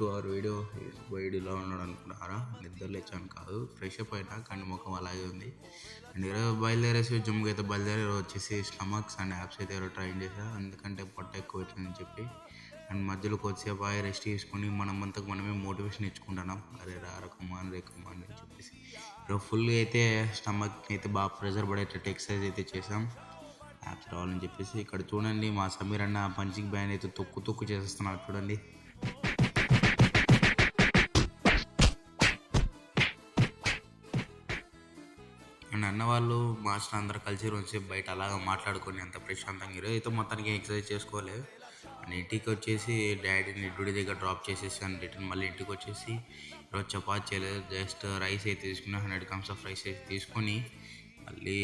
To our video. వీడియోలో ఉన్నాడు అనుకుంటున్నారా? నిద్ర లేచాను కాదు, ఫ్రెష్ అప్ అయినా కానీ ముఖం అలాగే ఉంది. అండ్ ఈరోజు బయలుదేరేసి జిమ్కి అయితే బయలుదేరి వచ్చేసి స్టమక్స్ అండ్ యాప్స్ అయితే ట్రైన్ చేసా, ఎందుకంటే పొట్ట ఎక్కువ అవుతుందని చెప్పి. అండ్ మధ్యలో కొద్దిసేపు రెస్ట్ తీసుకొని మనమంతకు మనమే మోటివేషన్ ఇచ్చుకుంటున్నాం, అరే రే కమాన్ అని చెప్పేసి. ఈరోజు ఫుల్గా అయితే స్టమక్ అయితే బాగా ప్రెషర్ పడేటట్టు ఎక్సర్సైజ్ అయితే చేసాం, యాప్స్ రావాలని చెప్పేసి. ఇక్కడ చూడండి మా సమీర్ అన్న పంచింగ్ బ్యాండ్ అయితే తొక్కు చేసేస్తున్నారు చూడండి. అండ్ అన్న వాళ్ళు మాస్టర్ అందరూ కలిసి రోజుసేపు బయట అలాగా మాట్లాడుకొని అంత ప్రశాంతంగా ఈరోజు అయితే మొత్తానికి ఎక్సర్సైజ్ చేసుకోలేదు. అండ్ ఇంటికి వచ్చేసి డాడీని డ్యూటీ దగ్గర డ్రాప్ చేసేసి అండ్ రిటర్న్ మళ్ళీ ఇంటికి వచ్చేసి ఈరోజు చపాతీ చేయలేదు, జస్ట్ రైస్ అయితే తీసుకుని 100 grams ఆఫ్ రైస్ అయితే తీసుకొని మళ్ళీ